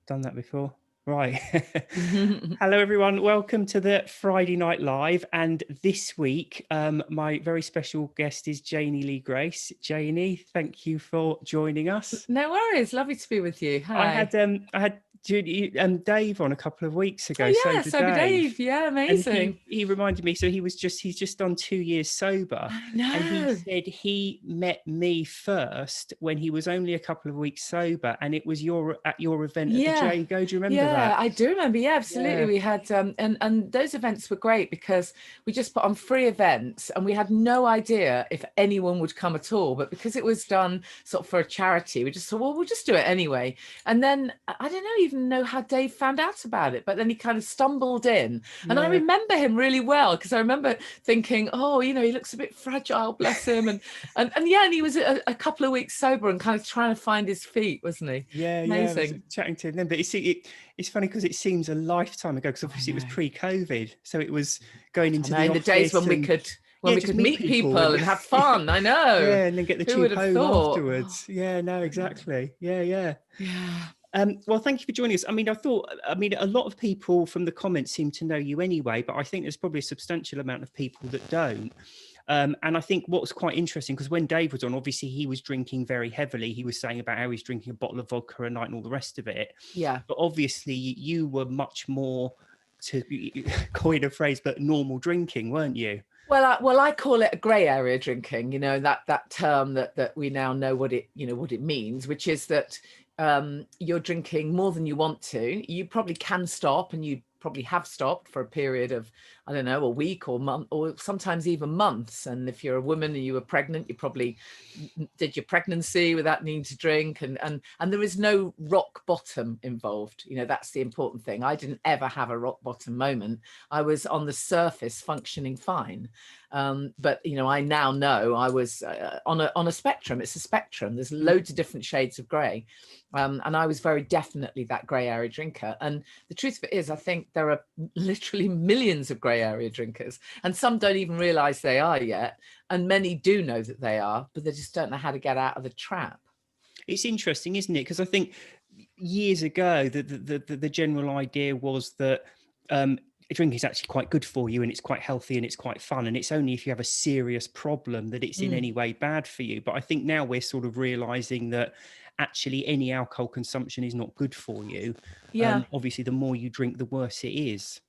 Done that before. Right. Hello, everyone. Welcome to the Friday Night Live. And this week, my very special guest is Janey Lee Grace. Janey, thank you for joining us. No worries. Lovely to be with you. I Hi. had Judy, Dave on a couple of weeks ago. Oh yeah, Sober Sober Dave. Dave. Yeah, And amazing. he reminded me, so he's just done 2 years sober. I And he know. said he met me first when he was only a couple of weeks sober, and it was at your event at the Yeah. J Go. Do you remember Yeah, that? I do remember. Yeah, absolutely. Yeah. We had and those events were great because we just put on free events and we had no idea if anyone would come at all. But because it was done sort of for a charity, we just thought, well, we'll just do it anyway. And then I don't even know how Dave found out about it, but then he kind of stumbled in. And I Yeah. remember him really well because I remember thinking, oh, he looks a bit fragile, bless him. And he was a couple of weeks sober and kind of trying to find his feet, wasn't he? Yeah, I was Amazing. chatting to him then, but it's funny because it seems a lifetime ago, because I obviously it was know. pre-COVID, so it was going I into know, the in the days office when we and could just meet people and have fun. I know. yeah, and then get the Who tube would have home thought? afterwards. Yeah, no, exactly. Yeah. Yeah. Well, thank you for joining us. I mean, a lot of people from the comments seem to know you anyway, but I think there's probably a substantial amount of people that don't. And I think what's quite interesting, because when Dave was on, obviously he was drinking very heavily. He was saying about how he's drinking a bottle of vodka a night and all the rest of it. Yeah. But obviously you were much more, to coin a phrase, but normal drinking, weren't you? Well, I call it a grey area drinking. That term that we now know what it means, which is that you're drinking more than you want to. You probably can stop, and you probably have stopped for a period of, I don't know, a week or month, or sometimes even months. And if you're a woman and you were pregnant, you probably did your pregnancy without needing to drink, and there is no rock bottom involved. That's the important thing. I didn't ever have a rock bottom moment. I was on the surface functioning fine, but I now know I was on a spectrum. It's a spectrum. There's loads of different shades of grey, and I was very definitely that grey area drinker. And the truth of it is, I think there are literally millions of grey area drinkers, and some don't even realise they are yet, and many do know that they are, but they just don't know how to get out of the trap. It's interesting, isn't it? Because I think years ago, the general idea was that drinking is actually quite good for you, and it's quite healthy, and it's quite fun, and it's only if you have a serious problem that it's in any way bad for you. But I think now we're sort of realizing that actually any alcohol consumption is not good for you. Yeah. Obviously, the more you drink, the worse it is.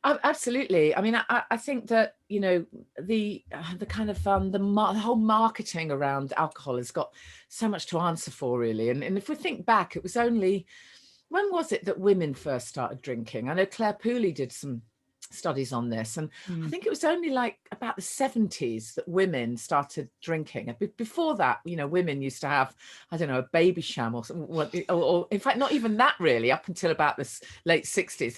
Absolutely. I mean, I think that the kind of the whole marketing around alcohol has got so much to answer for, really. And if we think back, it was only, when was it that women first started drinking? I know Claire Pooley did some studies on this, and I think it was only like about the 70s that women started drinking. Before that, women used to have, I don't know, a baby sham or something, or in fact not even that, really. Up until about the late 60s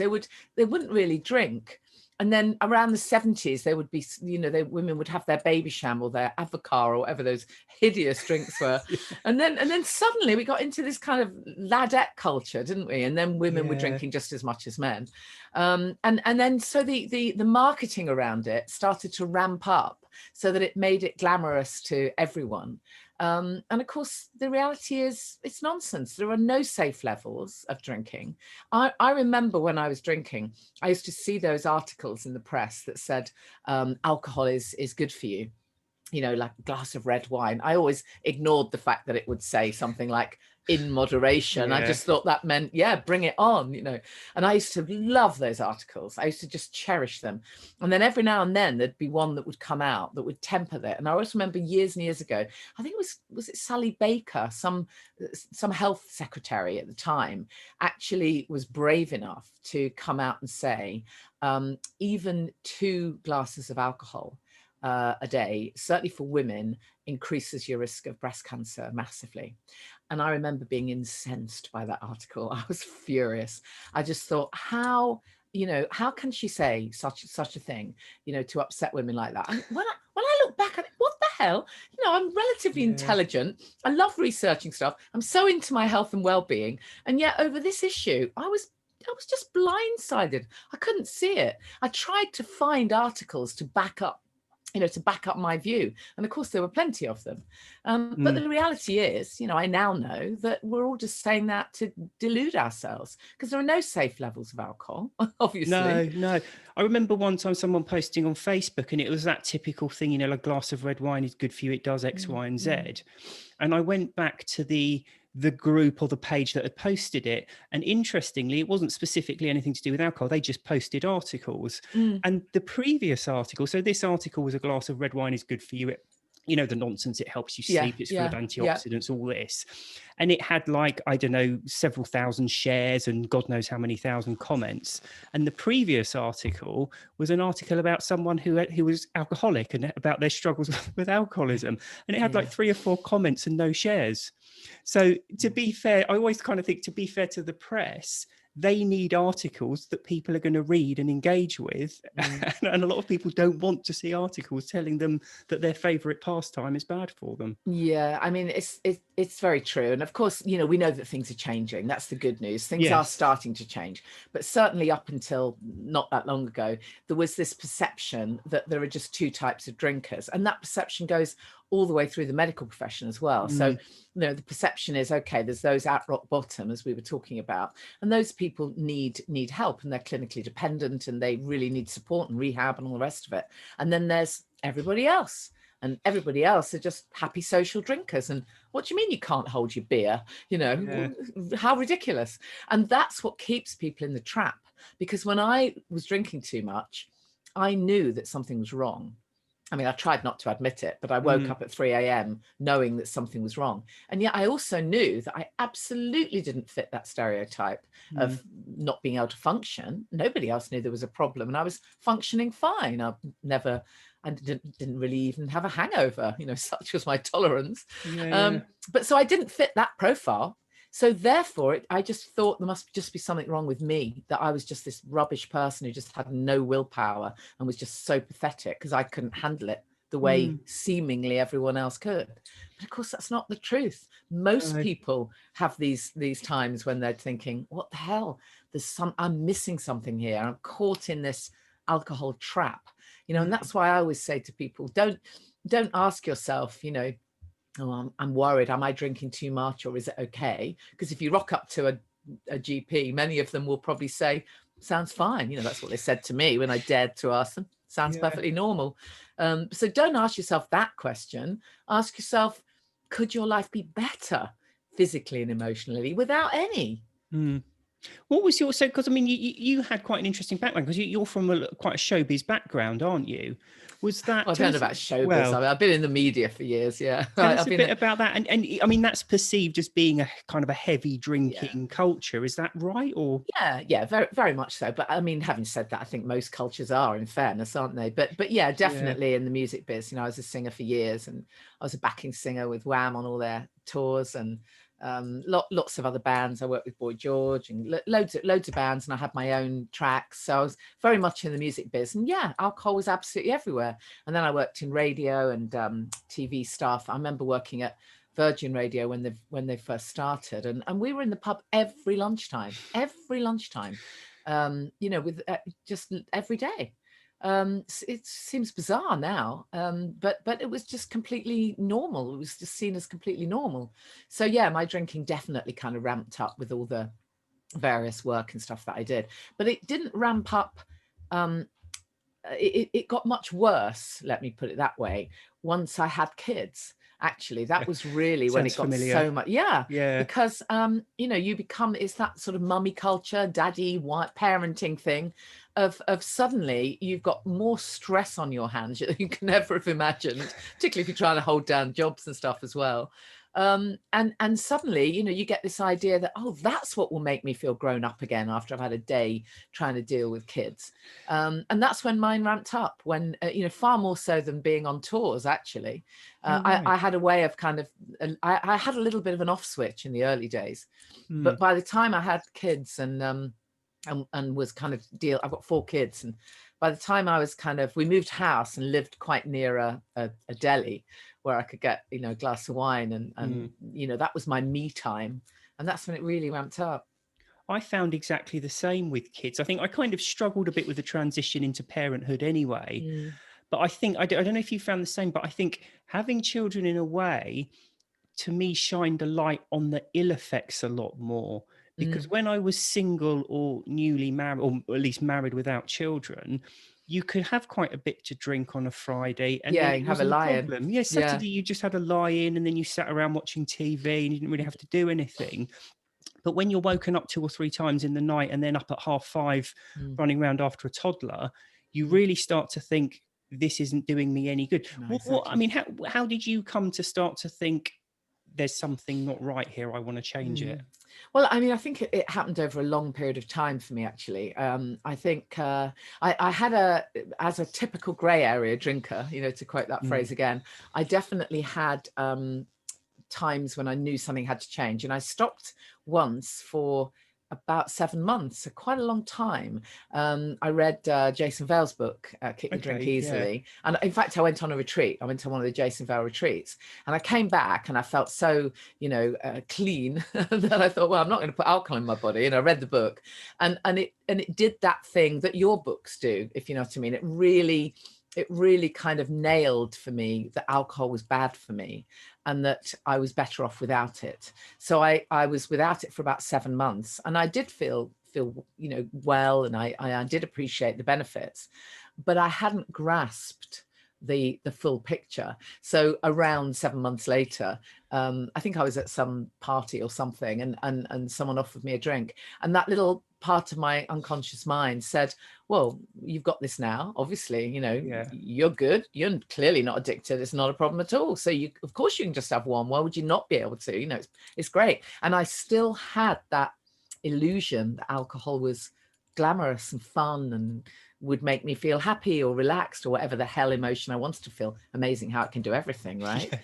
they wouldn't really drink. And then around the 70s, they would be, women would have their baby sham or their avocar or whatever those hideous drinks were. Yeah. And then suddenly we got into this kind of ladette culture, didn't we? And then women were Yeah. drinking just as much as men. And then so the marketing around it started to ramp up so that it made it glamorous to everyone. And of course, the reality is it's nonsense. There are no safe levels of drinking. I remember when I was drinking, I used to see those articles in the press that said alcohol is good for you, like a glass of red wine. I always ignored the fact that it would say something like in moderation. Yeah. I just thought that meant, yeah, bring it on, And I used to love those articles. I used to just cherish them. And then every now and then there'd be one that would come out that would temper that. And I always remember years and years ago, I think was it Sally Baker, some health secretary at the time, actually was brave enough to come out and say, even 2 glasses of alcohol a day, certainly for women, increases your risk of breast cancer massively. And I remember being incensed by that article. I was furious. I just thought, how can she say such a thing, to upset women like that? And when I look back at it, what the hell? I'm relatively intelligent. I love researching stuff. I'm so into my health and well-being. And yet over this issue, I was just blindsided. I couldn't see it. I tried to find articles to back up to back up my view. And of course, there were plenty of them. But the reality is, I now know that we're all just saying that to delude ourselves, because there are no safe levels of alcohol, obviously. No. I remember one time someone posting on Facebook, and it was that typical thing, a glass of red wine is good for you. It does X, Y, and Z. And I went back to the group or the page that had posted it. And interestingly, it wasn't specifically anything to do with alcohol. They just posted articles. And the previous article, so this article was a glass of red wine is good for you. The nonsense, it helps you sleep, it's full of antioxidants, all this. And it had I don't know, several thousand shares and God knows how many thousand comments. And the previous article was an article about someone who was alcoholic and about their struggles with alcoholism. And it had 3 or 4 comments and no shares. So to be fair, I always kind of think, to be fair to the press, they need articles that people are going to read and engage with. And a lot of people don't want to see articles telling them that their favorite pastime is bad for them. Yeah, I mean, it's very true. And of course, we know that things are changing. That's the good news. Things are starting to change. But certainly up until not that long ago, there was this perception that there are just 2 types of drinkers. And that perception goes all the way through the medical profession as well. So, the perception is, okay, there's those at rock bottom, as we were talking about, and those people need help, and they're clinically dependent, and they really need support and rehab and all the rest of it. And then there's everybody else. And everybody else are just happy social drinkers. And what do you mean you can't hold your beer? How ridiculous. And that's what keeps people in the trap. Because when I was drinking too much, I knew that something was wrong. I mean, I tried not to admit it, but I woke up at 3 a.m. knowing that something was wrong. And yet I also knew that I absolutely didn't fit that stereotype of not being able to function. Nobody else knew there was a problem, and I was functioning fine. I didn't really even have a hangover, such was my tolerance. But so I didn't fit that profile. So therefore, I just thought there must just be something wrong with me, that I was just this rubbish person who just had no willpower and was just so pathetic because I couldn't handle it the way seemingly everyone else could. But of course, that's not the truth. Most people have these times when they're thinking, what the hell? I'm missing something here. I'm caught in this alcohol trap, and that's why I always say to people, don't ask yourself, oh, I'm worried, am I drinking too much, or is it okay? Because if you rock up to a GP, many of them will probably say, sounds fine. That's what they said to me when I dared to ask them. Sounds perfectly normal. So don't ask yourself that question. Ask yourself, could your life be better physically and emotionally without any? What was your, because I mean, you had quite an interesting background, because you're from quite a showbiz background, aren't you? Was that? Well, I don't know about showbiz. I've been in the media for years. Yeah. Tell us a bit about that. And I mean, that's perceived as being a kind of a heavy drinking culture. Is that right? Or yeah, very, very much so. But I mean, having said that, I think most cultures are, in fairness, aren't they? But yeah, definitely in the music biz. I was a singer for years, and I was a backing singer with Wham on all their tours, and lots of other bands. I worked with Boy George and loads of bands, and I had my own tracks. So I was very much in the music biz, and alcohol was absolutely everywhere. And then I worked in radio and TV stuff. I remember working at Virgin Radio when they first started, and we were in the pub every lunchtime, with just every day. It seems bizarre now, but it was just completely normal. It was just seen as completely normal. So my drinking definitely kind of ramped up with all the various work and stuff that I did, but it didn't ramp up. It got much worse, let me put it that way, once I had kids. Actually, that was really when it got so much. Because you become, it's that sort of mummy culture, daddy, white parenting thing of suddenly you've got more stress on your hands than you can ever have imagined, particularly if you're trying to hold down jobs and stuff as well. And suddenly, you get this idea that, oh, that's what will make me feel grown up again after I've had a day trying to deal with kids. And that's when mine ramped up, when, far more so than being on tours, actually. I had a way of kind of, I had a little bit of an off switch in the early days, but by the time I had kids and was kind of I've got 4 kids, and by the time I was we moved house and lived quite near a deli where I could get, a glass of wine, and that was my me time. And that's when it really ramped up. I found exactly the same with kids. I think I kind of struggled a bit with the transition into parenthood anyway. But I think, I don't know if you found the same, but I think having children in a way, to me, shined a light on the ill effects a lot more. Because when I was single or newly married, or at least married without children, you could have quite a bit to drink on a Friday and then Yeah, it you have a wasn't a lie-in. problem. Yeah, Yeah. Saturday you just had a lie-in and then you sat around watching TV and you didn't really have to do anything. But when you're woken up 2 or 3 times in the night and then up at 5:30 Mm. running around after a toddler, you Mm. really start to think, this isn't doing me any good. No, I exactly. mean, how did you come to start to think, there's something not right here, I want to change it? Well, I mean, I think it happened over a long period of time for me, actually. I think I had as a typical grey area drinker, you know, to quote that phrase again, I definitely had times when I knew something had to change. And I stopped once for about 7 months, so quite a long time. I read Jason Vale's book, Kick the Drink Easily. And in fact, I went on a retreat. I went to one of the Jason Vale retreats and I came back and I felt so, you know, clean that I thought, well, I'm not going to put alcohol in my body. And I read the book and it did that thing that your books do, if you know what I mean. It really kind of nailed for me that alcohol was bad for me and that I was better off without it. So I was without it for about 7 months and I did feel, you know, well, and I did appreciate the benefits, but I hadn't grasped the full picture. So around 7 months later, I think I was at some party or something and someone offered me a drink and that little part of my unconscious mind said, well, you've got this now, obviously, you know, you're good, you're clearly not addicted, it's not a problem at all, so you, of course you can just have one, why would you not be able to, you know, it's great. And I still had that illusion that alcohol was glamorous and fun and would make me feel happy or relaxed or whatever the hell emotion I wanted to feel. Amazing how it can do everything, right?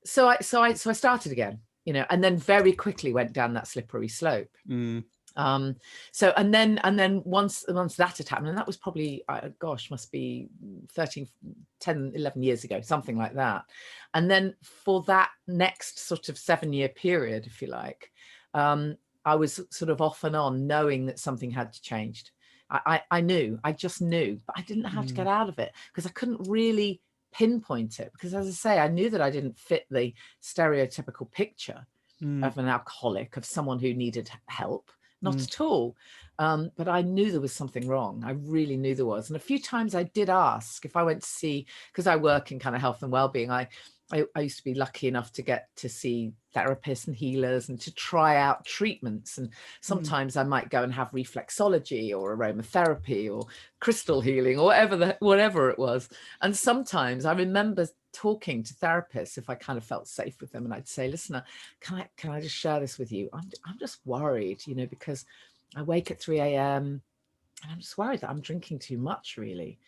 So I started again, you know, and then very quickly went down that slippery slope. So and then once that had happened, and that was probably gosh, must be 11 years ago, something like that. And then for that next sort of 7-year period, if you like, I was sort of off and on knowing that something had changed. I just knew, but I didn't know how to get out of it because I couldn't really pinpoint it, because as I say, I knew that I didn't fit the stereotypical picture of an alcoholic, of someone who needed help. Not at all. But I knew there was something wrong. I really knew there was. And a few times I did ask if I went to see, because I work in kind of health and well-being, I used to be lucky enough to get to see therapists and healers and to try out treatments. And sometimes I might go and have reflexology or aromatherapy or crystal healing or whatever it was. And sometimes I remember talking to therapists if I kind of felt safe with them, and I'd say, listen, can I just share this with you? I'm just worried, you know, because I wake at 3 a.m. and I'm just worried that I'm drinking too much, really.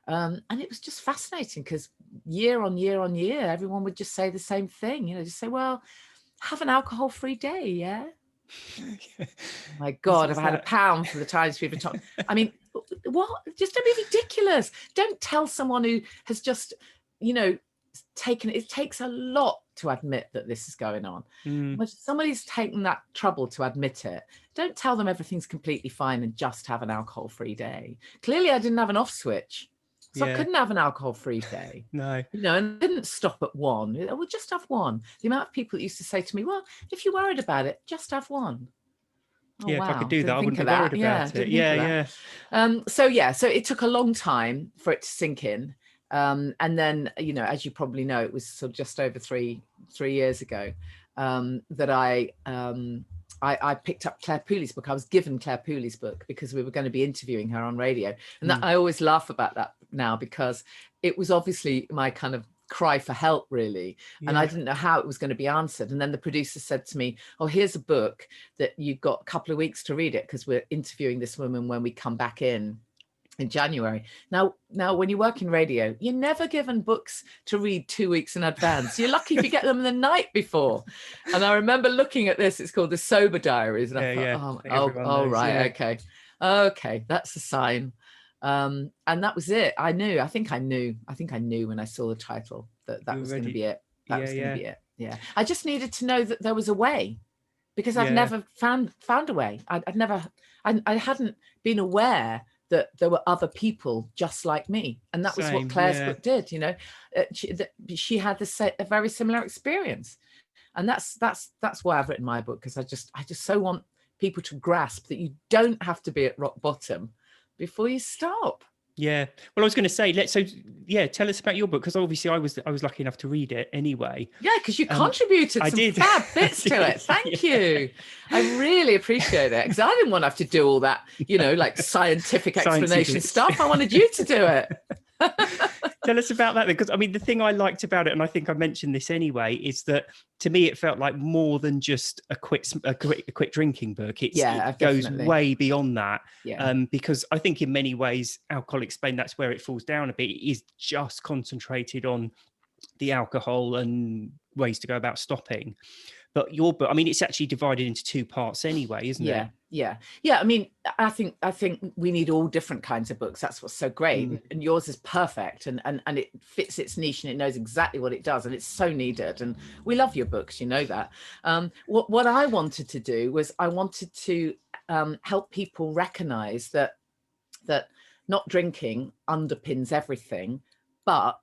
And it was just fascinating because year on year on year, everyone would just say the same thing, you know, just say, well, have an alcohol-free day, yeah? Oh my God, if I had a pound for the times people talk. I mean, what? Just don't be ridiculous. Don't tell someone who has just, you know, it takes a lot to admit that this is going on. When somebody's taken that trouble to admit it, don't tell them everything's completely fine and just have an alcohol-free day. Clearly I didn't have an off switch, so I couldn't have an alcohol-free day. No, you know, and I didn't stop at one. I would just have one. The amount of people that used to say to me, well, if you're worried about it, just have one. Oh, yeah, wow. If I could do that, I wouldn't be worried about it. So it took a long time for it to sink in. And then, you know, as you probably know, it was sort of just over three years ago that I picked up Claire Pooley's book. I was given Claire Pooley's book because we were going to be interviewing her on radio. And that, I always laugh about that now because it was obviously my kind of cry for help, really. And I didn't know how it was going to be answered. And then the producer said to me, oh, here's a book that you've got a couple of weeks to read it because we're interviewing this woman when we come back in January. Now, when you work in radio, you're never given books to read 2 weeks in advance. You're lucky if you get them the night before. And I remember looking at this, it's called The Sober Diaries. And I thought, right, okay, that's a sign. And that was it. I think I knew when I saw the title that was going to be it. That was going to be it. Yeah. I just needed to know that there was a way, because I've never found a way. I hadn't been aware that there were other people just like me. And that was what Claire's book did, you know. She had a very similar experience. And that's why I've written my book, because I just so want people to grasp that you don't have to be at rock bottom before you stop. Yeah. Well, I was going to say, tell us about your book, because obviously I was lucky enough to read it anyway. Yeah, because you contributed some fab bits to it. Thank you. I really appreciate it, because I didn't want to have to do all that, you know, like scientific explanation stuff. I wanted you to do it. Tell us about that, because I mean, the thing I liked about it, and I think I mentioned this anyway, is that to me it felt like more than just a quick drinking book. It goes way beyond that. Because I think in many ways, Alcohol Explained, that's where it falls down a bit. It is just concentrated on the alcohol and ways to go about stopping. But your book, I mean, it's actually divided into 2 parts anyway, isn't it? Yeah. I mean, I think we need all different kinds of books. That's what's so great. And yours is perfect, and it fits its niche, and it knows exactly what it does, and it's so needed. And we love your books, you know that. What I wanted to do was I wanted to help people recognize that not drinking underpins everything, but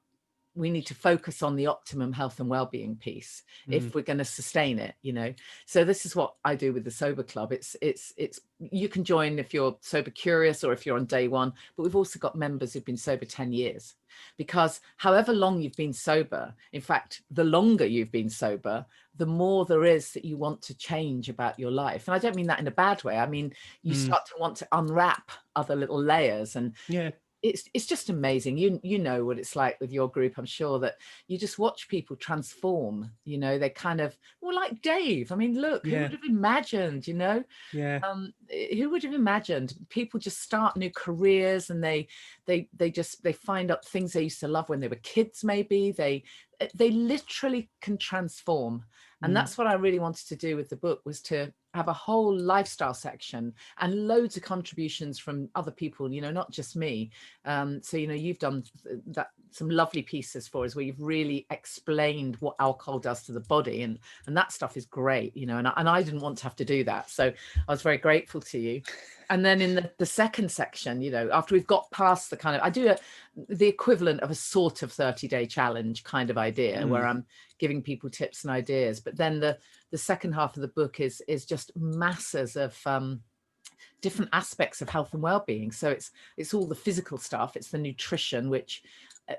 we need to focus on the optimum health and well-being piece if we're going to sustain it, you know. So this is what I do with the Sober Club. It's you can join if you're sober curious or if you're on day one, but we've also got members who've been sober 10 years, because however long you've been sober, in fact, the longer you've been sober, the more there is that you want to change about your life. And I don't mean that in a bad way. I mean, you start to want to unwrap other little layers, and it's just amazing. You know what it's like with your group. I'm sure that you just watch people transform, you know. They kind of, well, like Dave. I mean, look, who would have imagined, you know? Who would have imagined people just start new careers, and they find out things they used to love when they were kids, maybe. They literally can transform. And that's what I really wanted to do with the book, was to have a whole lifestyle section and loads of contributions from other people, you know, not just me. So, you know, you've done some lovely pieces for us where you've really explained what alcohol does to the body, and that stuff is great, you know, and I didn't want to have to do that. So I was very grateful to you. And then in the second section, you know, after we've got past the kind of, I do the equivalent of a sort of 30-day challenge kind of idea where I'm giving people tips and ideas. But then the second half of the book is just masses of different aspects of health and well-being. So it's all the physical stuff. It's the nutrition, which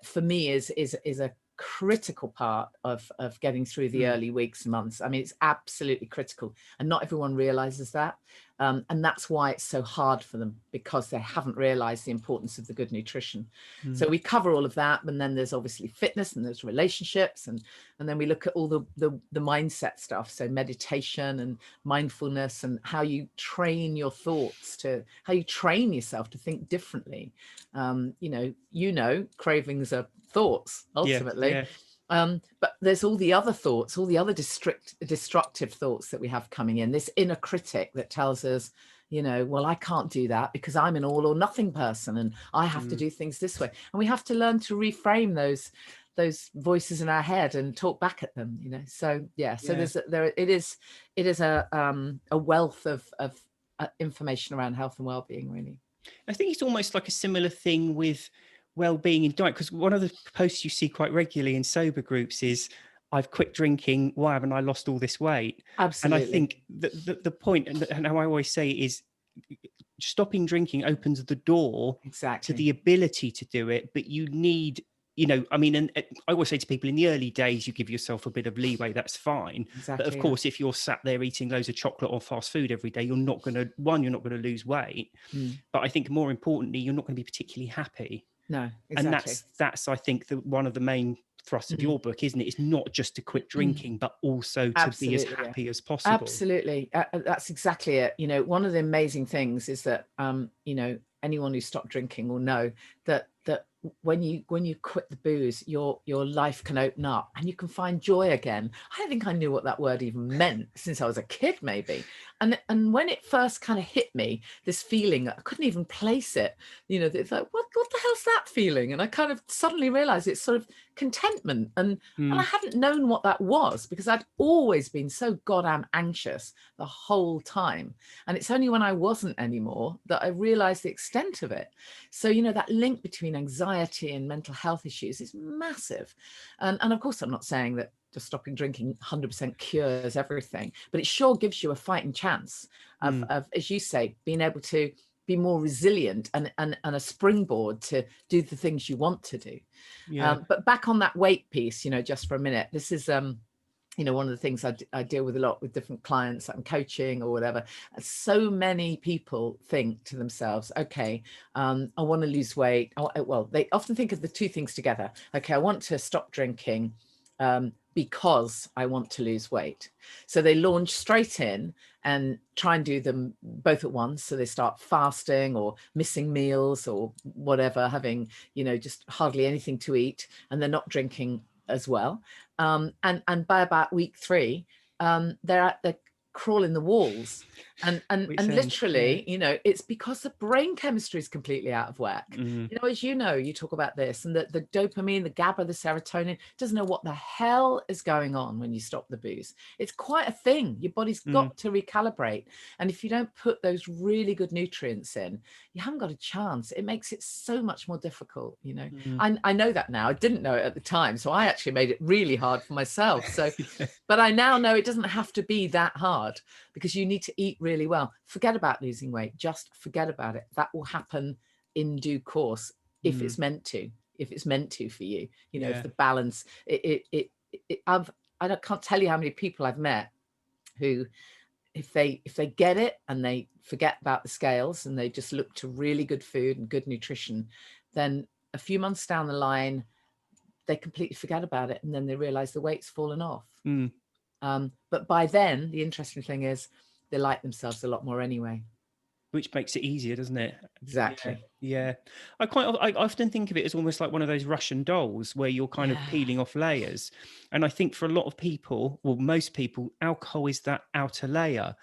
for me is a critical part of getting through the early weeks and months. I mean, it's absolutely critical, and not everyone realizes that. And that's why it's so hard for them, because they haven't realized the importance of the good nutrition. So we cover all of that. And then there's obviously fitness, and there's relationships, and then we look at all the mindset stuff. So meditation and mindfulness, and how you train your thoughts, how you train yourself to think differently. You know, cravings are thoughts ultimately. But there's all the other thoughts, all the other destructive thoughts that we have coming in, this inner critic that tells us, you know, well, I can't do that because I'm an all or nothing person, and I have to do things this way. And we have to learn to reframe those voices in our head and talk back at them, you know. So it is a wealth of information around health and well-being, really. I think it's almost like a similar thing with well-being in diet, because one of the posts you see quite regularly in sober groups is, I've quit drinking, why haven't I lost all this weight? Absolutely. And I think the point, and how I always say, is stopping drinking opens the door to the ability to do it, but you need, you know, I mean, and I always say to people, in the early days, you give yourself a bit of leeway, that's fine. But of course, if you're sat there eating loads of chocolate or fast food every day, you're not going to lose weight. But I think more importantly, you're not going to be particularly happy. No, exactly. And that's I think one of the main thrusts of your book, isn't it? It's not just to quit drinking, but also to be as happy as possible. Absolutely. That's exactly it. You know, one of the amazing things is that, you know, anyone who stopped drinking will know that when you quit the booze, your life can open up and you can find joy again. I don't think I knew what that word even meant since I was a kid, maybe. And when it first kind of hit me, this feeling, I couldn't even place it, you know, it's like, what the hell's that feeling? And I kind of suddenly realized it's sort of contentment. And I hadn't known what that was, because I'd always been so goddamn anxious the whole time. And it's only when I wasn't anymore that I realized the extent of it. So, you know, that link between anxiety and mental health issues is massive. And of course, I'm not saying that just stopping drinking 100% cures everything, but it sure gives you a fighting chance of, as you say, being able to be more resilient and a springboard to do the things you want to do. But back on that weight piece, you know, just for a minute, this is, you know, one of the things I deal with a lot with different clients that I'm coaching or whatever. So many people think to themselves, okay, I want to lose weight. Well, they often think of the two things together. Okay, I want to stop drinking because I want to lose weight. So they launch straight in and try and do them both at once. So they start fasting or missing meals or whatever, having, you know, just hardly anything to eat, and they're not drinking as well. And by about week 3, they're crawling the walls. And literally, you know, it's because the brain chemistry is completely out of whack. You know, as you know, you talk about this, and the dopamine, the GABA, the serotonin doesn't know what the hell is going on when you stop the booze. It's quite a thing. Your body's got to recalibrate. And if you don't put those really good nutrients in, you haven't got a chance. It makes it so much more difficult, you know. I know that now. I didn't know it at the time. So I actually made it really hard for myself. So, but I now know it doesn't have to be that hard, because you need to eat really well. Forget about losing weight. Just forget about it. That will happen in due course if it's meant to. If it's meant to for you, you know, if the balance. I can't tell you how many people I've met who, if they get it and they forget about the scales and they just look to really good food and good nutrition, then a few months down the line, they completely forget about it, and then they realize the weight's fallen off. But by then, the interesting thing is they like themselves a lot more anyway. Which makes it easier, doesn't it? Exactly. Yeah. I often think of it as almost like one of those Russian dolls where you're kind of peeling off layers. And I think for a lot of people, well, most people, alcohol is that outer layer,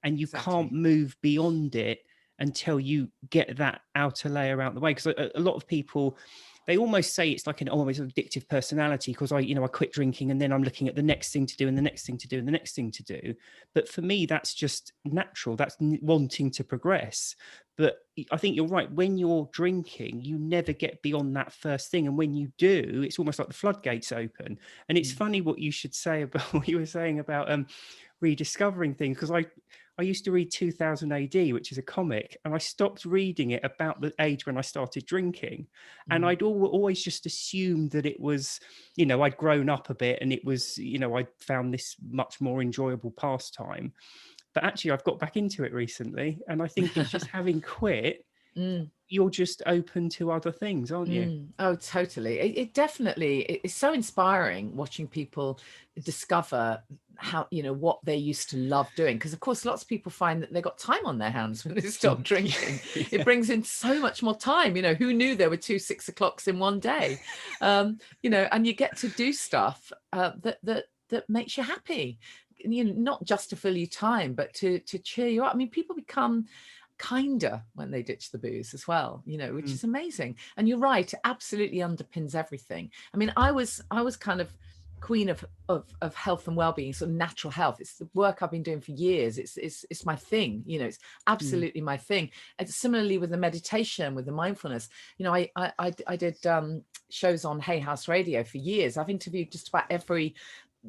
and you can't move beyond it until you get that outer layer out the way. Because a lot of people, they almost say it's like an almost addictive personality, because I quit drinking and then I'm looking at the next thing to do and the next thing to do and the next thing to do. But for me, that's just natural. That's wanting to progress. But I think you're right. When you're drinking, you never get beyond that first thing. And when you do, it's almost like the floodgates open. And it's funny what you should say about what you were saying about rediscovering things, because I used to read 2000 AD, which is a comic, and I stopped reading it about the age when I started drinking. And I'd always just assumed that it was, you know, I'd grown up a bit and it was, you know, I'd found this much more enjoyable pastime. But actually, I've got back into it recently. And I think it's just having quit, you're just open to other things, aren't you? Oh, totally. It definitely, it's so inspiring watching people discover how, you know, what they used to love doing. Because of course, lots of people find that they've got time on their hands when they stop drinking. It brings in so much more time. You know, who knew there were 2 6 o'clocks in one day? You know, and you get to do stuff that makes you happy. You know, not just to fill you time, but to cheer you up. I mean, people become kinder when they ditch the booze as well, you know, which is amazing. And you're right, it absolutely underpins everything. I mean, I was kind of queen of health and well-being, sort of natural health. It's the work I've been doing for years. It's my thing, you know, it's absolutely my thing. And similarly with the meditation, with the mindfulness, you know, I did shows on Hay House Radio for years. I've interviewed just about every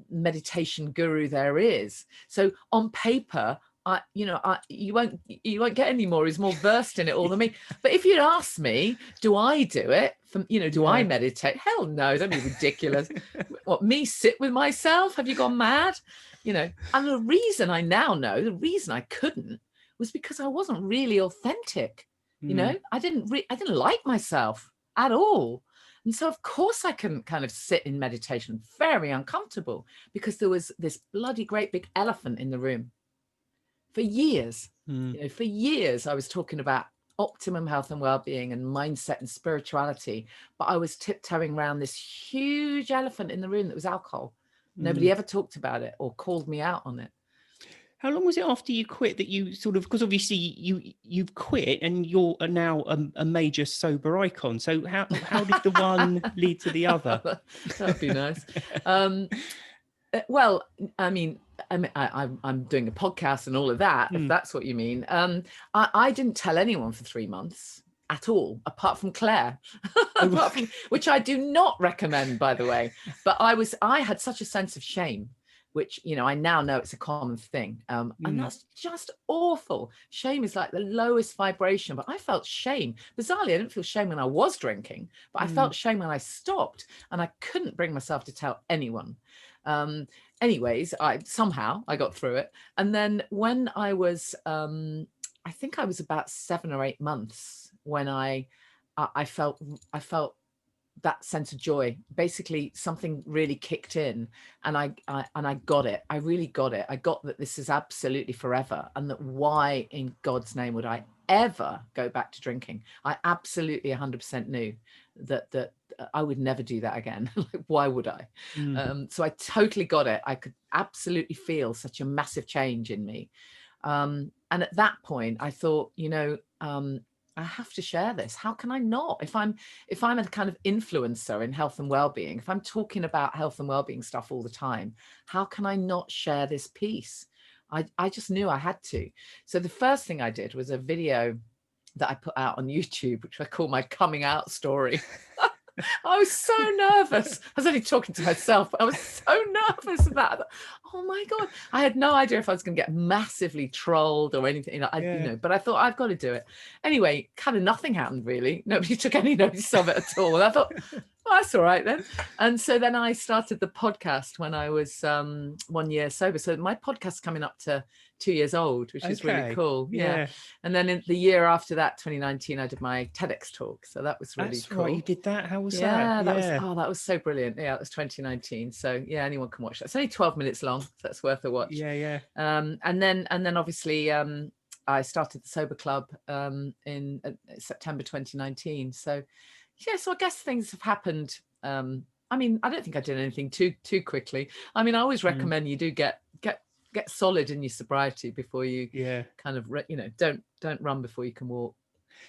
meditation guru there is. So on paper, you won't get any more. He's more versed in it all than me. But if you'd asked me, do I do it? Do I meditate? Hell no, don't be ridiculous. What, me sit with myself? Have you gone mad? You know, and the reason I now know, the reason I couldn't was because I wasn't really authentic. You know, I didn't like myself at all. And so, of course, I couldn't kind of sit in meditation, very uncomfortable, because there was this bloody great big elephant in the room. For years, you know, for years, I was talking about optimum health and well-being and mindset and spirituality, but I was tiptoeing around this huge elephant in the room that was alcohol. Nobody ever talked about it or called me out on it. How long was it after you quit that you sort of, because obviously you've quit and you're now a major sober icon. So how did the one lead to the other? That'd be nice. Well, I mean, I'm doing a podcast and all of that, if that's what you mean. I didn't tell anyone for 3 months at all, apart from Claire, which I do not recommend, by the way. But I had such a sense of shame, which, you know, I now know it's a common thing. And that's just awful. Shame is like the lowest vibration, but I felt shame. Bizarrely, I didn't feel shame when I was drinking, but I felt shame when I stopped, and I couldn't bring myself to tell anyone. Anyways, I got through it. And then when I was, I think I was about 7 or 8 months when I felt that sense of joy. Basically, something really kicked in, and I got it. I really got it. I got that this is absolutely forever, and that why in God's name would I ever go back to drinking? I absolutely 100% knew that I would never do that again. Like, why would I? So I totally got it. I could absolutely feel such a massive change in me. And at that point, I thought, you know, I have to share this. How can I not? If I'm a kind of influencer in health and well-being, if I'm talking about health and well-being stuff all the time, how can I not share this piece? I just knew I had to. So the first thing I did was a video that I put out on YouTube, which I call my coming out story. I was so nervous. I was only talking to myself, but I was so nervous about that. Oh my God. I had no idea if I was going to get massively trolled or anything, you know, but I thought I've got to do it. Anyway, kind of nothing happened really. Nobody took any notice of it at all. And I thought, well, that's all right then. And so then I started the podcast when I was 1 year sober. So my podcast's coming up to 2 years old, which is really cool. Yeah. And then in the year after that, 2019, I did my TEDx talk. So that was really cool. Right, you did that? How was that? Yeah, that was so brilliant. Yeah, it was 2019. So yeah, anyone can watch that. It's only 12 minutes long, so that's worth a watch. Yeah. And then obviously I started the Sober Club in September 2019. So yeah, so I guess things have happened. I mean, I don't think I did anything too quickly. I mean, I always recommend you do get solid in your sobriety before you kind of, you know, don't run before you can walk.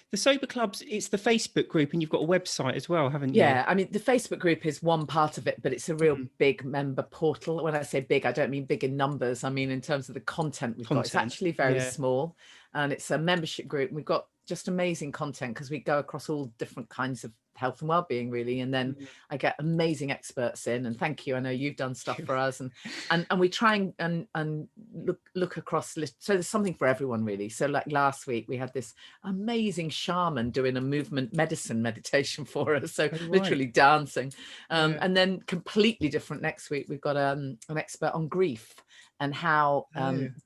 The Sober Clubs, it's the Facebook group, and you've got a website as well, haven't you? Yeah, I mean, the Facebook group is one part of it, but it's a real big member portal. When I say big, I don't mean big in numbers. I mean, in terms of the content we've got, it's actually very small, and it's a membership group. We've got just amazing content because we go across all different kinds of health and well-being, really. And then I get amazing experts in, and thank you. I know you've done stuff for us, and we try and look across. So there's something for everyone, really. So like last week, we had this amazing shaman doing a movement medicine meditation for us. So literally dancing. And then completely different next week, we've got an expert on grief and how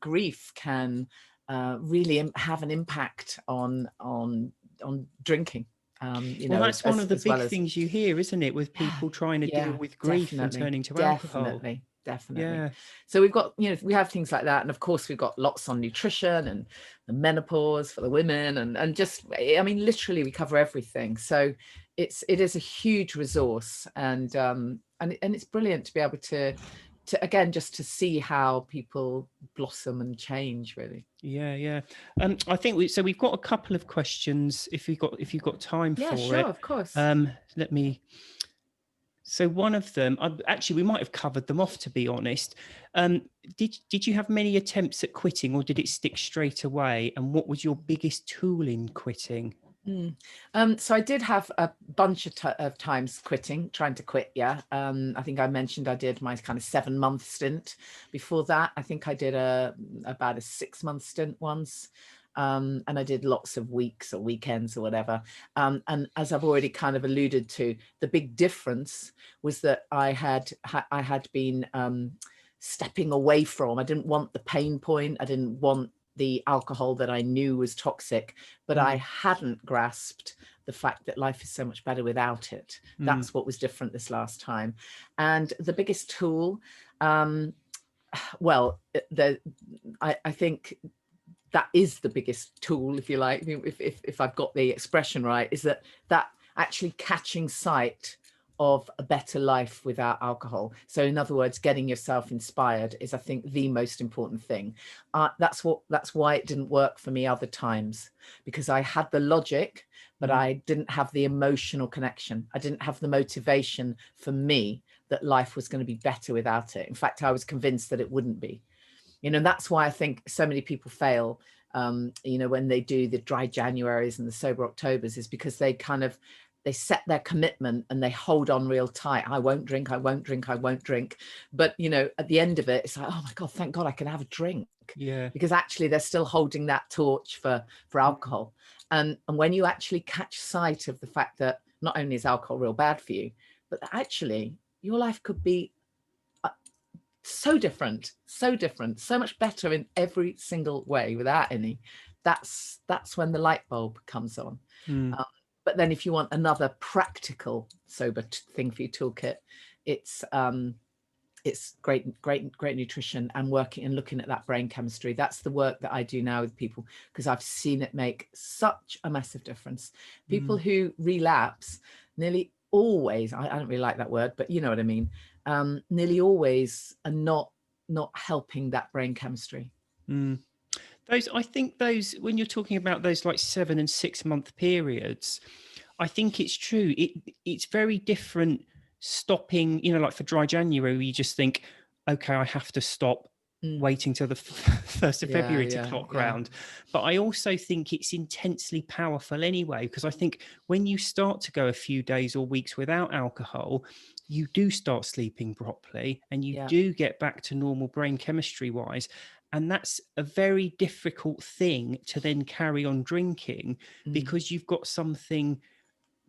grief can really have an impact on drinking. You know, that's one of the big things you hear, isn't it, with people trying to deal with grief and turning to alcohol. Definitely. So we've got, you know, we have things like that, and of course we've got lots on nutrition and the menopause for the women, and just, I mean, literally we cover everything. So it is a huge resource, and it's brilliant to be able to again, just to see how people blossom and change, really. Yeah. I think we've got a couple of questions if you've got time for it. Yeah, sure, of course. So one of them, actually, we might have covered them off, to be honest. Did you have many attempts at quitting, or did it stick straight away? And what was your biggest tool in quitting? So I did have a bunch of times trying to quit. Yeah. I think I mentioned I did my kind of 7-month stint. Before that, I think I did about a 6-month stint once. And I did lots of weeks or weekends or whatever. And as I've already kind of alluded to, the big difference was that I had been stepping away from. I didn't want the pain point. I didn't want the alcohol that I knew was toxic, but I hadn't grasped the fact that life is so much better without it. That's what was different this last time. And the biggest tool, I think that is the biggest tool, if you like, if I've got the expression right, is that actually catching sight of a better life without alcohol. So in other words, getting yourself inspired is, I think, the most important thing. That's why it didn't work for me other times, because I had the logic, but I didn't have the emotional connection. I didn't have the motivation for me that life was going to be better without it. In fact, I was convinced that it wouldn't be. You know, that's why I think so many people fail, you know, when they do the dry Januaries and the sober Octobers, is because they set their commitment and they hold on real tight. I won't drink, I won't drink, I won't drink. But, you know, at the end of it, it's like, oh my God, thank God I can have a drink. Yeah. Because actually they're still holding that torch for alcohol. And when you actually catch sight of the fact that not only is alcohol real bad for you, but that actually your life could be so different, so much better in every single way without any, that's when the light bulb comes on. But then if you want another practical sober thing for your toolkit, it's great nutrition and working and looking at that brain chemistry. That's the work that I do now with people, because I've seen it make such a massive difference. People who relapse nearly always, I don't really like that word, but you know what I mean, nearly always are not helping that brain chemistry. I think those, when you're talking about those like 7 and 6 month periods, I think it's true. It's very different stopping, you know, like for dry January, you just think, okay, I have to stop waiting till the 1st of February to clock round. But I also think it's intensely powerful anyway, because I think when you start to go a few days or weeks without alcohol, you do start sleeping properly and you do get back to normal brain chemistry wise. And that's a very difficult thing to then carry on drinking, because you've got something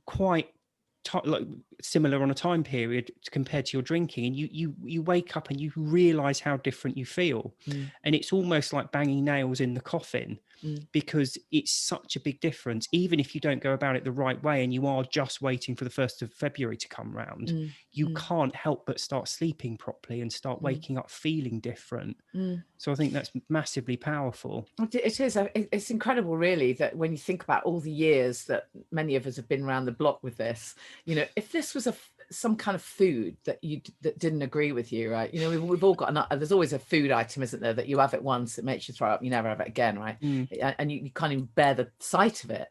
quite like similar on a time period compared to your drinking, and you wake up and you realize how different you feel. And it's almost like banging nails in the coffin, because it's such a big difference. Even if you don't go about it the right way and you are just waiting for the 1st of February to come round, you can't help but start sleeping properly and start waking up feeling different. So I think that's massively powerful. It is. It's incredible, really, that when you think about all the years that many of us have been around the block with this, you know, if this was some kind of food that didn't agree with you, right? You know, we've all got, there's always a food item, isn't there, that you have it once, it makes you throw up, you never have it again, right? And you can't even bear the sight of it.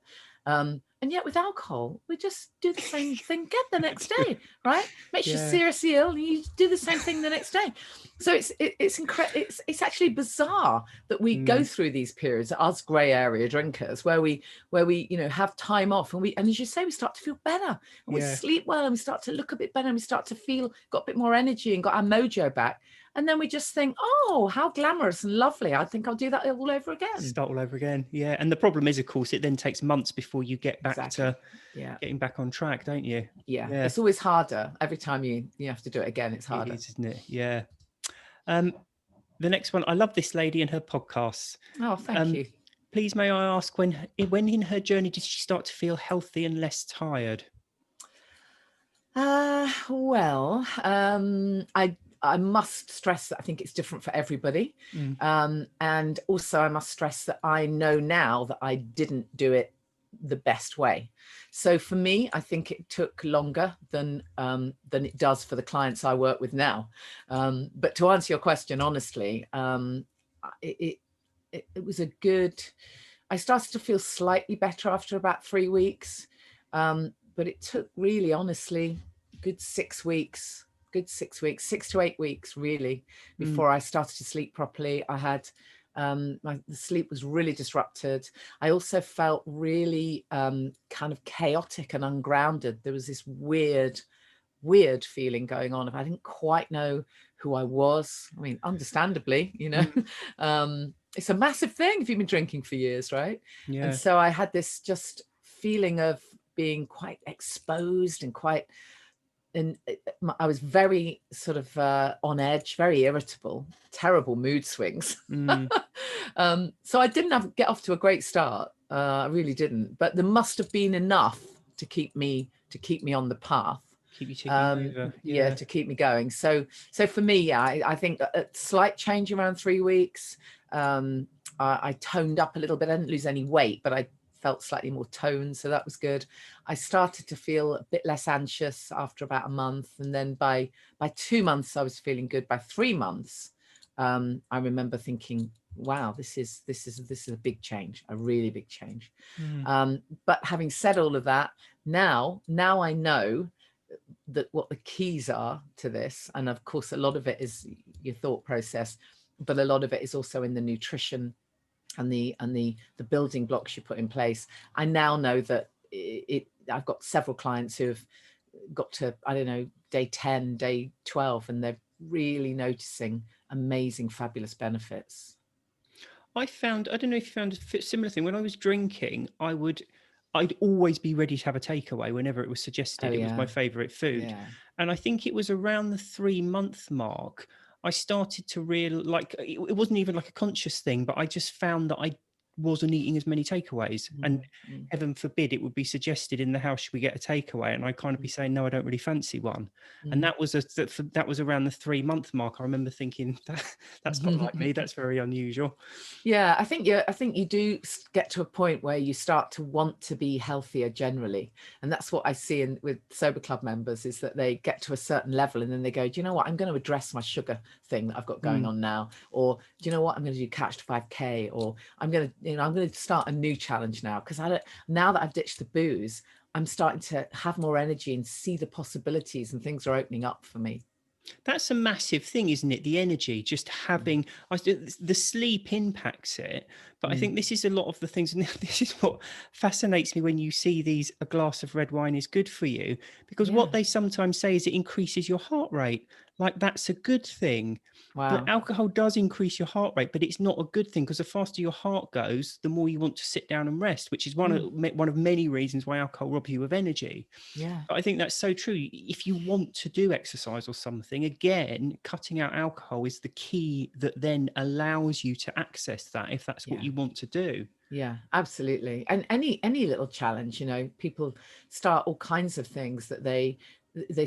And yet with alcohol, we just do the same thing again the next day, right? Makes you seriously ill, and you do the same thing the next day. So it's incredible. It's actually bizarre that we go through these periods, us grey area drinkers, where we you know have time off, and as you say, we start to feel better, and we sleep well, and we start to look a bit better, and we start to feel got a bit more energy and got our mojo back. And then we just think, oh, how glamorous and lovely. I think I'll do that all over again. Start all over again. Yeah. And the problem is, of course, it then takes months before you get back to getting back on track, don't you? Yeah. It's always harder. Every time you have to do it again, it's harder. It is, isn't it? Yeah. The next one, I love this lady and her podcasts. Oh, thank you. Please, may I ask, when in her journey did she start to feel healthy and less tired? I must stress that I think it's different for everybody. And also I must stress that I know now that I didn't do it the best way. So for me, I think it took longer than it does for the clients I work with now. But to answer your question, honestly, it was a good, I started to feel slightly better after about 3 weeks. But it took really, honestly, good 6 weeks, 6 to 8 weeks, really, before I started to sleep properly. I had, the sleep was really disrupted. I also felt really kind of chaotic and ungrounded. There was this weird feeling going on. I didn't quite know who I was. I mean, understandably, you know, it's a massive thing if you've been drinking for years, right? Yeah. And so I had this just feeling of being quite exposed and I was very sort of on edge, very irritable, terrible mood swings. So I didn't get off to a great start. I really didn't. But there must have been enough to keep me on the path. Keep you ticking over. Yeah, to keep me going. So for me, I think a slight change around 3 weeks. I toned up a little bit. I didn't lose any weight, but I felt slightly more toned, so that was good. I started to feel a bit less anxious after about a month, and then by 2 months I was feeling good. By 3 months, I remember thinking, wow, this is a big change, a really big change. But having said all of that, now I know that what the keys are to this, and of course a lot of it is your thought process, but a lot of it is also in the nutrition and the building blocks you put in place. I now know that I've got several clients who have got to, I don't know, day 10, day 12, and they're really noticing amazing, fabulous benefits. I don't know if you found a similar thing. When I was drinking, I'd always be ready to have a takeaway whenever it was suggested. It was my favorite food. Yeah. And I think it was around the 3-month mark, I started to like, it wasn't even like a conscious thing, but I just found that I wasn't eating as many takeaways. And heaven forbid it would be suggested in the house, should we get a takeaway? And I kind of be saying, no, I don't really fancy one. And that was around the 3-month mark. I remember thinking, that's not like me. That's very unusual. Yeah, I think you do get to a point where you start to want to be healthier generally. And that's what I see with Sober Club members, is that they get to a certain level and then they go, do you know what, I'm going to address my sugar thing that I've got going on now. Or do you know what, I'm going to do Couch to 5K, or I'm going to start a new challenge now, because now that I've ditched the booze, I'm starting to have more energy and see the possibilities, and things are opening up for me. That's a massive thing, isn't it? The energy, just having, the sleep impacts it. But I think this is a lot of the things, and this is what fascinates me when you see a glass of red wine is good for you, because what they sometimes say is it increases your heart rate. Like, that's a good thing. Wow. But alcohol does increase your heart rate, but it's not a good thing, because the faster your heart goes, the more you want to sit down and rest, which is one of many reasons why alcohol robs you of energy. Yeah. But I think that's so true. If you want to do exercise or something, again, cutting out alcohol is the key that then allows you to access that, if that's what you want to do. Yeah, absolutely. And any little challenge, people start all kinds of things that they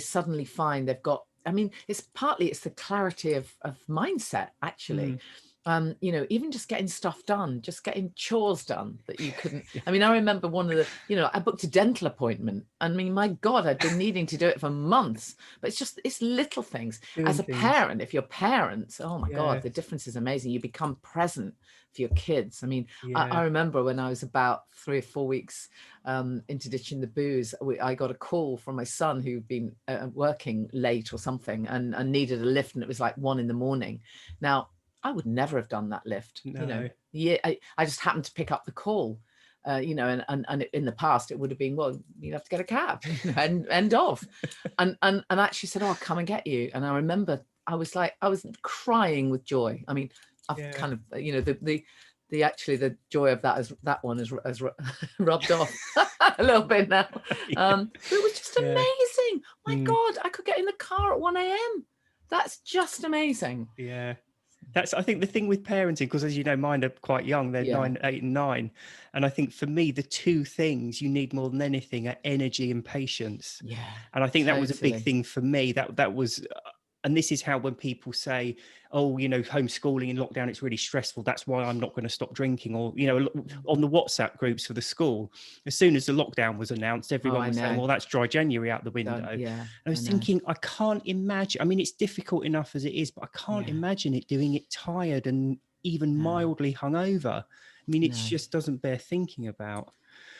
suddenly find they've got. I mean, it's the clarity of mindset, actually. Even just getting stuff done, just getting chores done that you couldn't. I mean, I remember one of the, I booked a dental appointment. I mean, my God, I'd been needing to do it for months, but it's little things. As a parent, if you're parents, oh my God, the difference is amazing. You become present for your kids. I mean, I remember when I was about 3 or 4 weeks into ditching the booze, I got a call from my son who'd been working late or something and needed a lift, and it was like 1 a.m. Now, I would never have done that lift. No. I just happened to pick up the call, and in the past it would have been, well, you'd have to get a cab, and end of. and actually said, oh, I'll come and get you. And I remember I was crying with joy. I mean, I've kind of, the joy of that one has rubbed off a little bit now. But it was just amazing. My God, I could get in the car at 1 a.m. That's just amazing. Yeah. That's, I think, the thing with parenting, because as you know, mine are quite young. They're 9, 8 and 9. And I think for me, the two things you need more than anything are energy and patience. Yeah. And I think that was a big thing for me. That was, and this is how, when people say, oh, homeschooling in lockdown, it's really stressful, that's why I'm not going to stop drinking. Or, on the WhatsApp groups for the school, as soon as the lockdown was announced, everyone was saying, well, that's dry January out the window. And I was thinking, I can't imagine. I mean, it's difficult enough as it is, but I can't imagine doing it tired and even mildly hungover. I mean, it just doesn't bear thinking about.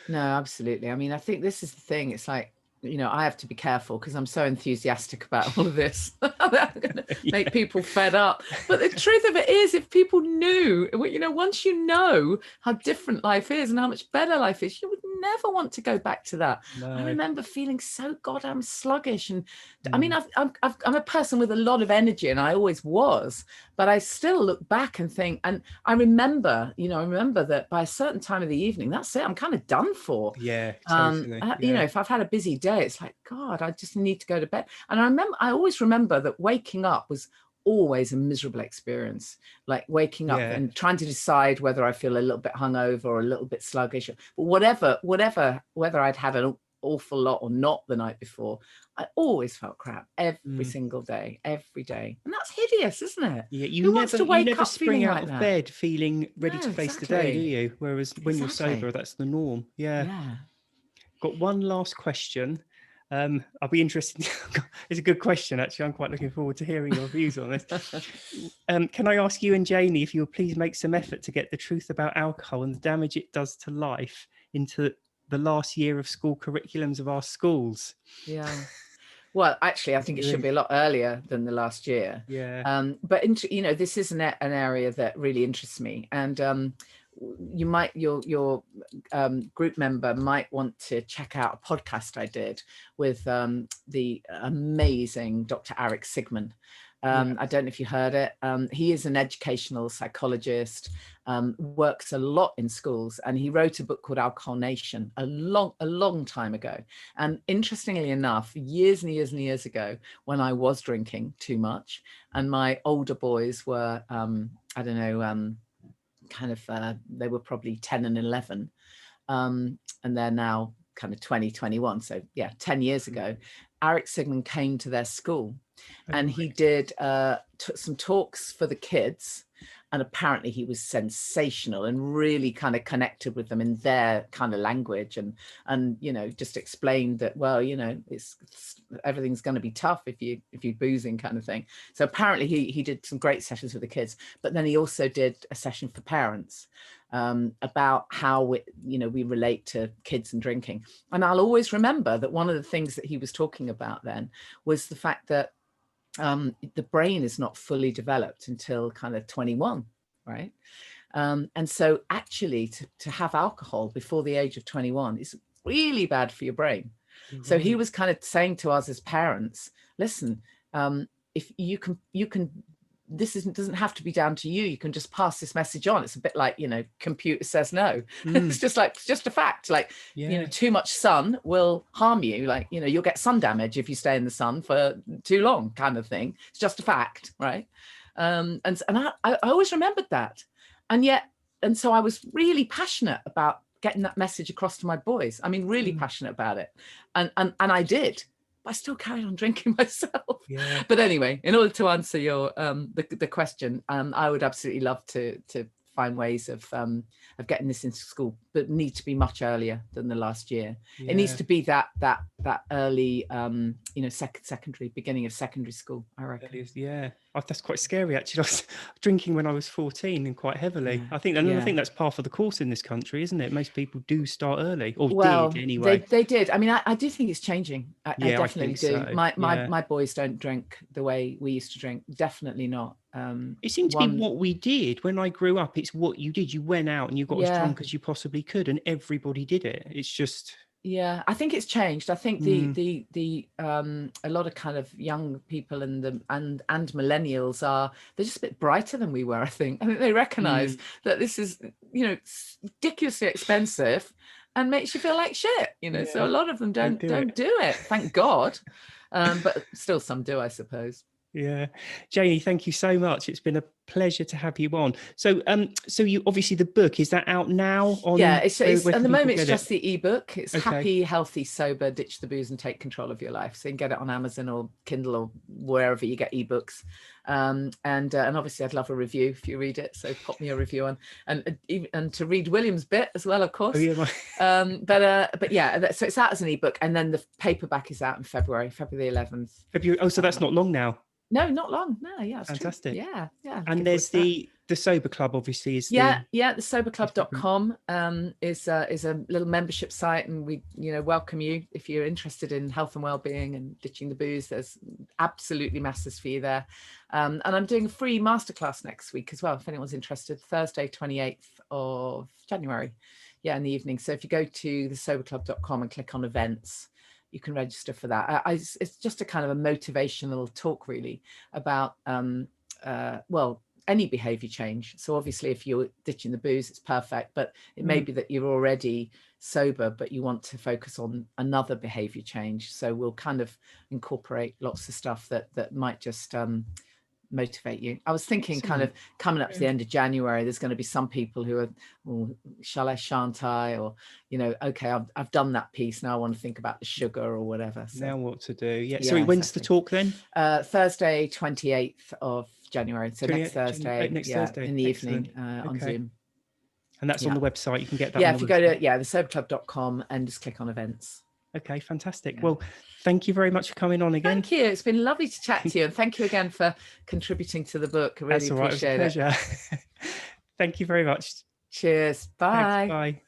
No, absolutely. I mean, I think this is the thing. It's like, I have to be careful because I'm so enthusiastic about all of this. I'm going to make people fed up. But the truth of it is, if people knew, once you know how different life is and how much better life is, you would never want to go back to that. No. I remember feeling so goddamn sluggish. And I mean, I'm a person with a lot of energy, and I always was, but I still look back and think, and I remember that by a certain time of the evening, that's it. I'm kind of done for. Yeah, totally. If I've had a busy day, it's like, God, I just need to go to bed. And I always remember that waking up was always a miserable experience, like waking up and trying to decide whether I feel a little bit hungover or a little bit sluggish, but whether I'd had awful lot or not the night before, I always felt crap every single day, every day. And that's hideous, isn't it? Yeah, Who wants to wake up spring feeling out like of that? bed feeling ready No, to face the day, do exactly. you? Whereas when you're sober, that's the norm. Yeah. Yeah. Got one last question. I'll be interested. It's a good question, actually. I'm quite looking forward to hearing your views on this. Can I ask you and Janey if you'll please make some effort to get the truth about alcohol and the damage it does to life into the last year of school curriculums of our schools? Yeah. Well, actually, I think it should be a lot earlier than the last year. Yeah. But this is an area that really interests me, and you might your group member might want to check out a podcast I did with the amazing Dr. Eric Sigman. I don't know if you heard it. He is an educational psychologist, works a lot in schools, and he wrote a book called Alcohol Nation a long time ago. And interestingly enough, years and years and years ago, when I was drinking too much, and my older boys were, I don't know, they were probably 10 and 11, and they're now kind of 20, 21. So yeah, 10 years ago, Eric Sigman came to their school. And he did some talks for the kids, and apparently he was sensational and really kind of connected with them in their kind of language, and just explained that, well, it's everything's going to be tough if you're boozing, kind of thing. So apparently he did some great sessions with the kids, but then he also did a session for parents about how we relate to kids and drinking. And I'll always remember that one of the things that he was talking about then was the fact that the brain is not fully developed until kind of 21, right? And so actually to have alcohol before the age of 21 is really bad for your brain. Right. So he was kind of saying to us as parents, listen, if you can this doesn't have to be down to you. You can just pass this message on. It's a bit like, computer says no. It's just a fact. Like, too much sun will harm you. Like, you'll get sun damage if you stay in the sun for too long, kind of thing. It's just a fact, right? And I always remembered that. And so I was really passionate about getting that message across to my boys. I mean, really passionate about it. And I did. But I still carried on drinking myself. Yeah. But anyway, in order to answer your the question, I would absolutely love to find ways of getting this into school, but need to be much earlier than the last year. Yeah. It needs to be that early, secondary, beginning of secondary school, I reckon. Yeah. That's quite scary, actually. I was drinking when I was 14 and quite heavily. Yeah. I think that's par for the course in this country, isn't it? Most people do start early, or did anyway. They did. I mean, I do think it's changing. I definitely do. So. My boys don't drink the way we used to drink. Definitely not. It seemed to be what we did when I grew up. It's what you did. You went out and you got as drunk as you possibly could, and everybody did it. It's just. Yeah, I think it's changed. I think the a lot of kind of young people and millennials they're just a bit brighter than we were. I think they recognise that this is ridiculously expensive and makes you feel like shit. So a lot of them don't do it. Thank God, but still some do, I suppose. Yeah, Janey, thank you so much. It's been a pleasure to have you on. So, you obviously the book, is that out now? It's at the moment it's just the ebook. It's Happy, Healthy, Sober: Ditch the Booze and Take Control of Your Life. So you can get it on Amazon or Kindle or wherever you get ebooks. And obviously I'd love a review if you read it. So pop me a review on, and to read William's bit as well, of course. But yeah, so it's out as an ebook, and then the paperback is out in February the 11th. Oh, so that's not long now. No, not long. No, yeah, fantastic. True. Yeah. And there's the Sober Club, obviously, is the soberclub.com is a little membership site, and we welcome you if you're interested in health and well-being and ditching the booze. There's absolutely masses for you there, and I'm doing a free masterclass next week as well if anyone's interested. Thursday 28th of January, in the evening. So if you go to thesoberclub.com and click on events, you can register for that. It's just a kind of a motivational talk, really, about any behavior change. So obviously if you're ditching the booze, it's perfect, but it may be that you're already sober, but you want to focus on another behavior change. So we'll kind of incorporate lots of stuff that might just motivate you. I was thinking kind of coming up to the end of January, there's going to be some people who are, oh, shall I, shan't I? Or, you know, okay, I've done that piece. Now I want to think about the sugar or whatever. So, now what to do. Yeah. So when's the talk then? Thursday, 28th of January. So next Thursday. Thursday. In the evening on Zoom. And that's on the website. You can get that. Yeah, if you go to thesoberclub.com and just click on events. Okay, fantastic. Yeah. Well, thank you very much for coming on again. Thank you. It's been lovely to chat to you. And thank you again for contributing to the book. I really appreciate it. It was a pleasure. Thank you very much. Cheers. Bye. Thanks. Bye.